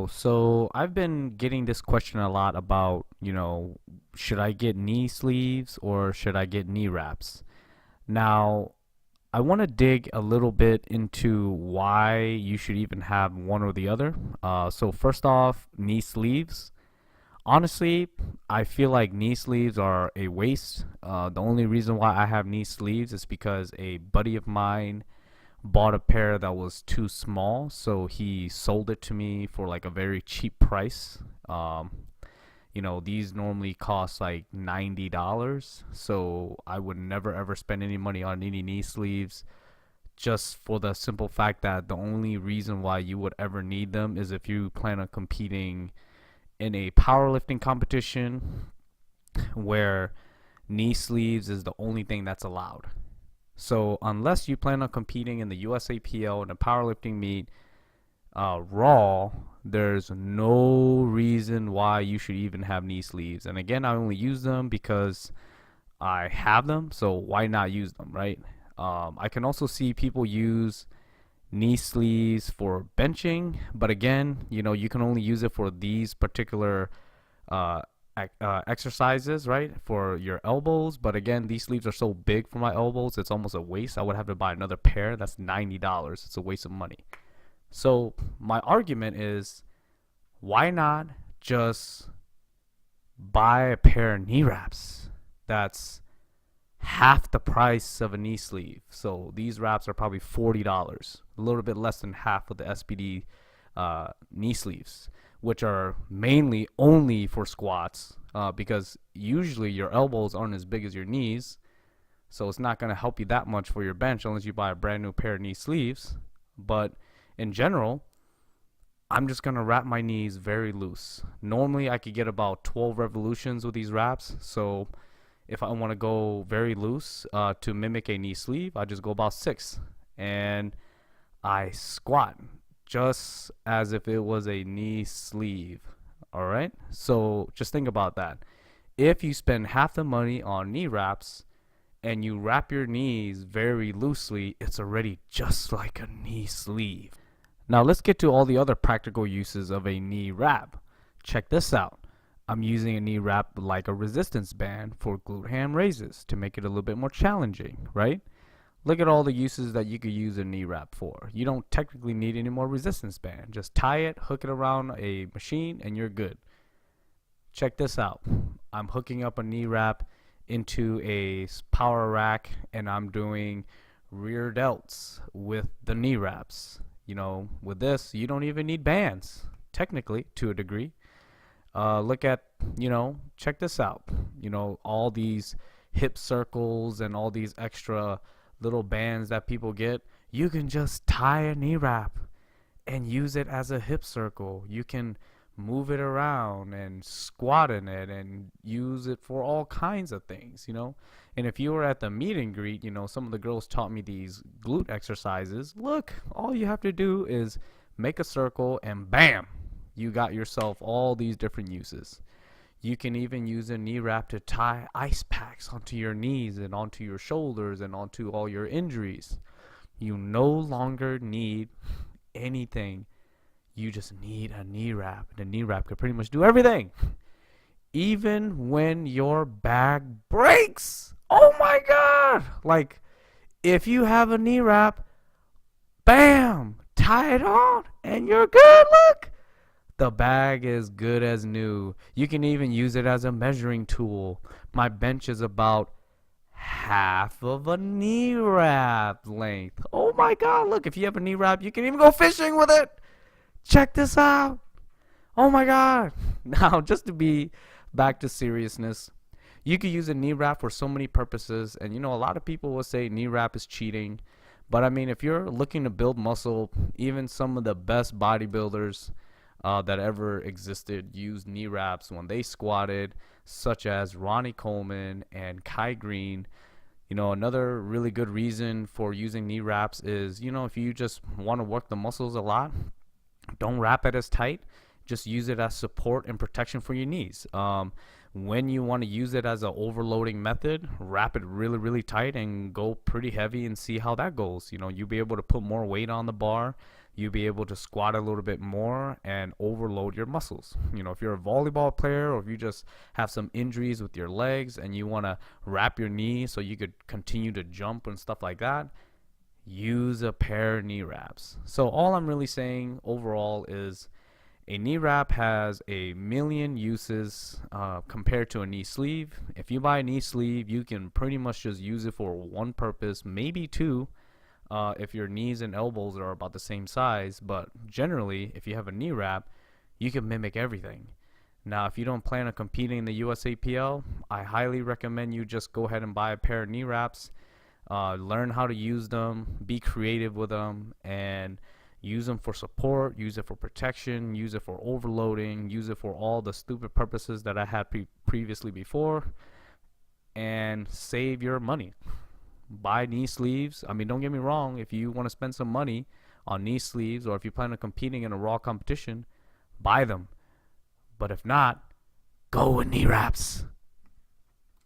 So I've been getting this question a lot about, should I get knee sleeves or should I get knee wraps? Now, I want to dig a little bit into why you should even have one or the other. So first off, knee sleeves. Honestly, I feel like knee sleeves are a waste. The only reason why I have knee sleeves is because a buddy of mine bought a pair that was too small, so he sold it to me for like a very cheap price. Um, these normally cost like $90, so I would never ever spend any money on any knee sleeves just for the simple fact that the only reason why you would ever need them is if you plan on competing in a powerlifting competition where knee sleeves is the only thing that's allowed. So unless you plan on competing in the USAPL in a powerlifting meet raw, there's no reason why you should even have knee sleeves. And again, I only use them because I have them, so why not use them, right? I can also see people use knee sleeves for benching, but again, you can only use it for these particular uh, exercises, right? For your elbows. But again, these sleeves are so big for my elbows, it's almost a waste. I would have to buy another pair. That's $90. It's a waste of money. So my argument is, why not just buy a pair of knee wraps? That's half the price of a knee sleeve. So these wraps are probably $40, a little bit less than half of the SPD knee sleeves, which are mainly only for squats because usually your elbows aren't as big as your knees. So it's not going to help you that much for your bench unless you buy a brand new pair of knee sleeves. But in general, I'm just going to wrap my knees very loose. Normally, I could get about 12 revolutions with these wraps. So if I want to go very loose to mimic a knee sleeve, I just go about 6. And I squat just as if it was a knee sleeve. All right? So just think about that. If you spend half the money on knee wraps and you wrap your knees very loosely, it's already just like a knee sleeve. Now let's get to all the other practical uses of a knee wrap. Check this out. I'm using a knee wrap like a resistance band for glute ham raises to make it a little bit more challenging, right? Look at all the uses that you could use a knee wrap for. You don't technically need any more resistance band. Just tie it, hook it around a machine, and you're good. Check this out. I'm hooking up a knee wrap into a power rack, and I'm doing rear delts with the knee wraps. With this, you don't even need bands, technically, to a degree. Look at, check this out. All these hip circles and all these extra little bands that people get. You can just tie a knee wrap and use it as a hip circle. You can move it around and squat in it and use it for all kinds of things. And if you were at the meet and greet, some of the girls taught me these glute exercises. Look, all you have to do is make a circle and bam, you got yourself all these different uses. You can even use a knee wrap to tie ice packs onto your knees and onto your shoulders and onto all your injuries. You no longer need anything. You just need a knee wrap. The knee wrap can pretty much do everything. Even when your back breaks. Oh my God. Like, if you have a knee wrap, bam, tie it on and you're good. Look. The bag is good as new. You can even use it as a measuring tool. My bench is about half of a knee wrap length. Oh my God, look, if you have a knee wrap, you can even go fishing with it. Check this out. Oh my God. Now, just to be back to seriousness, you could use a knee wrap for so many purposes. And a lot of people will say knee wrap is cheating. But I mean, if you're looking to build muscle, even some of the best bodybuilders that ever existed used knee wraps when they squatted, such as Ronnie Coleman and Kai Green. Another really good reason for using knee wraps is, if you just want to work the muscles a lot, don't wrap it as tight. Just use it as support and protection for your knees. When you want to use it as an overloading method, wrap it really, really tight and go pretty heavy and see how that goes. You'll be able to put more weight on the bar, you'll be able to squat a little bit more and overload your muscles. If you're a volleyball player, or if you just have some injuries with your legs and you want to wrap your knee so you could continue to jump and stuff like that, use a pair of knee wraps. So all I'm really saying overall is a knee wrap has a million uses compared to a knee sleeve. If you buy a knee sleeve, you can pretty much just use it for one purpose, maybe two, if your knees and elbows are about the same size. But generally, if you have a knee wrap, you can mimic everything. Now, if you don't plan on competing in the USAPL, I highly recommend you just go ahead and buy a pair of knee wraps. Learn how to use them, be creative with them, and use them for support, use it for protection, use it for overloading, use it for all the stupid purposes that I had previously before, and save your money. Buy knee sleeves. I mean, don't get me wrong, if you want to spend some money on knee sleeves, or if you plan on competing in a raw competition, buy them. But if not, go with knee wraps.